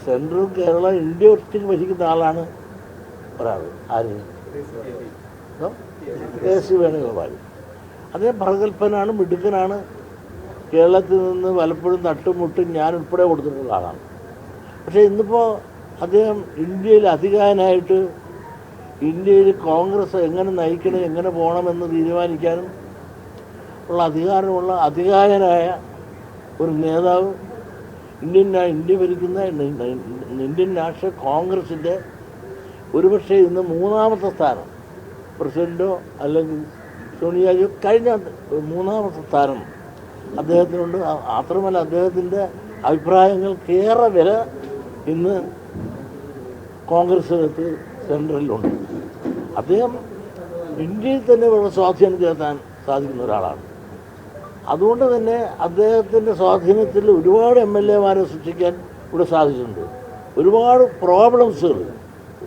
Central Kerala India ഒറ്റയ്ക്ക് ഭരിക്കുന്ന ആളാണ് ഒരാൾ. ആര്? കെ.സി. വേണുഗോപാൽ. അദ്ദേഹം പ്രഗത്ഭനാണ്, മിടുക്കനാണ്. കേരളത്തിൽ നിന്ന് പലപ്പോഴും തട്ടുമുട്ടും ഞാൻ ഉൾപ്പെടെ കൊടുത്തിട്ടുള്ള ആളാണ്. പക്ഷേ ഇന്നിപ്പോൾ അദ്ദേഹം ഇന്ത്യയിൽ അധികാരനായിട്ട് ഇന്ത്യയിൽ കോൺഗ്രസ് എങ്ങനെ നയിക്കണം, എങ്ങനെ പോകണമെന്ന് തീരുമാനിക്കാനും ഉള്ള അധികാരമുള്ള അധികാരനായ ഒരു നേതാവ്, ഇന്ത്യ ഭരിക്കുന്ന ഇന്ത്യൻ നാഷണൽ കോൺഗ്രസിൻ്റെ ഒരുപക്ഷെ ഇന്ന് മൂന്നാമത്തെ സ്ഥാനം, പ്രസിഡൻറ്റോ അല്ലെങ്കിൽ സോണിയാജിയോ കഴിഞ്ഞ മൂന്നാമത്തെ സ്ഥാനം അദ്ദേഹത്തിനുണ്ട്. മാത്രമല്ല അദ്ദേഹത്തിൻ്റെ അഭിപ്രായങ്ങൾക്കേറെ വില ഇന്ന് കോൺഗ്രസിനകത്ത് സെൻട്രലിലുണ്ട്. അദ്ദേഹം ഇന്ത്യയിൽ തന്നെ വളരെ സ്വാധീനം ചെലുത്താൻ സാധിക്കുന്ന ഒരാളാണ്. അതുകൊണ്ട് തന്നെ അദ്ദേഹത്തിൻ്റെ സ്വാധീനത്തിൽ ഒരുപാട് MLA-മാരെ സൃഷ്ടിക്കാൻ ഇവിടെ സാധിച്ചിട്ടുണ്ട്. ഒരുപാട് പ്രോബ്ലംസുകൾ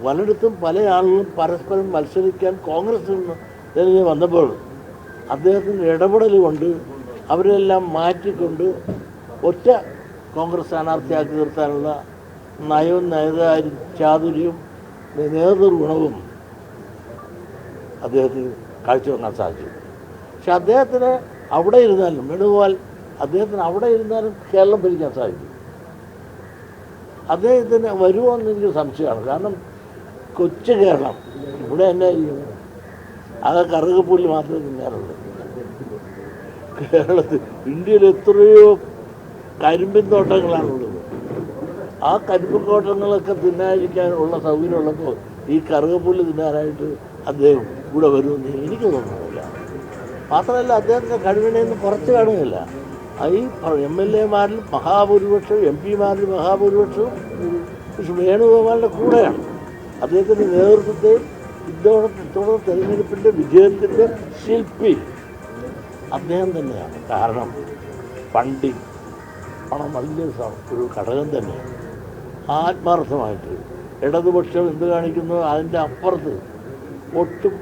പലയിടത്തും പല ആളുകളും പരസ്പരം മത്സരിക്കാൻ കോൺഗ്രസിൽ നിന്ന് വന്നപ്പോൾ അദ്ദേഹത്തിൻ്റെ ഇടപെടൽ കൊണ്ട് അവരെല്ലാം മാറ്റിക്കൊണ്ട് ഒറ്റ കോൺഗ്രസ് സ്ഥാനാർത്ഥിയാക്കി നിർത്താനുള്ള നയവും ചാതുര്യവും നേതൃഗുണവും അദ്ദേഹത്തിന് കാഴ്ചവെക്കാൻ സാധിച്ചു. പക്ഷെ അദ്ദേഹത്തിന് അവിടെ ഇരുന്നാലും വേണുഗോപാൽ അദ്ദേഹത്തിന് അവിടെ ഇരുന്നാലും കേരളം ഭരിക്കാൻ സാധിക്കും. അദ്ദേഹത്തിന് വരുമോ എന്നെനിക്ക് സംശയമാണ്. കാരണം കൊച്ചു കേരളം ഇവിടെ തന്നെ അത് കറുകപ്പുല്ല് മാത്രമേ തിന്നാറുള്ളൂ. കേരളത്തിൽ ഇന്ത്യയിൽ എത്രയോ കരിമ്പിൻ തോട്ടങ്ങളാണുള്ളത്. ആ കരിമ്പിൻ തോട്ടങ്ങളൊക്കെ തിന്നാതിരിക്കാനുള്ള സൗകര്യമുള്ളപ്പോൾ ഈ കറുകപ്പുല്ല് തിന്നാനായിട്ട് അദ്ദേഹം ഇവിടെ വരുമെന്ന് എനിക്ക് തോന്നുന്നില്ല. മാത്രമല്ല അദ്ദേഹത്തിൻ്റെ കഴിവിനെയൊന്നും കുറച്ച് കാണുകയില്ല. ഈ MLA-മാരിൽ മഹാഭൂരിപക്ഷവും MP-മാരിൽ മഹാഭൂരിപക്ഷവും വേണുഗോപാലിൻ്റെ കൂടെയാണ്. അദ്ദേഹത്തിൻ്റെ നേതൃത്വത്തെ ഇത്തവണ തെരഞ്ഞെടുപ്പിൻ്റെ വിജയത്തിൻ്റെ ശില്പി അദ്ദേഹം തന്നെയാണ്. കാരണം ഫണ്ടിങ് പണം വലിയ ഒരു ഘടകം തന്നെയാണ്. ആത്മാർത്ഥമായിട്ട് ഇടതുപക്ഷം എന്ത് കാണിക്കുന്നു അതിൻ്റെ അപ്പുറത്ത് ഒട്ടും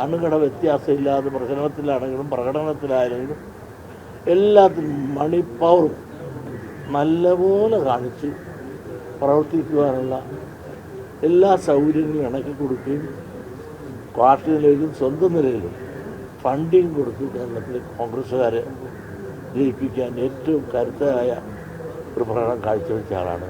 അണുകട വ്യത്യാസമില്ലാതെ പ്രകടനത്തിലാണെങ്കിലും എല്ലാത്തിനും മണി പവറും നല്ലപോലെ കാണിച്ച് പ്രവർത്തിക്കുവാനുള്ള എല്ലാ സൗകര്യങ്ങളും ഇണക്കി കൊടുക്കുകയും പാർട്ടി നിലയിലും സ്വന്തം നിലയിലും ഫണ്ടിങ് കൊടുത്ത് കേരളത്തിലെ കോൺഗ്രസ്സുകാരെ ജയിപ്പിക്കാൻ ഏറ്റവും കരുത്തരായ ഒരു പ്രകടനം കാഴ്ചവെച്ച ആളാണ്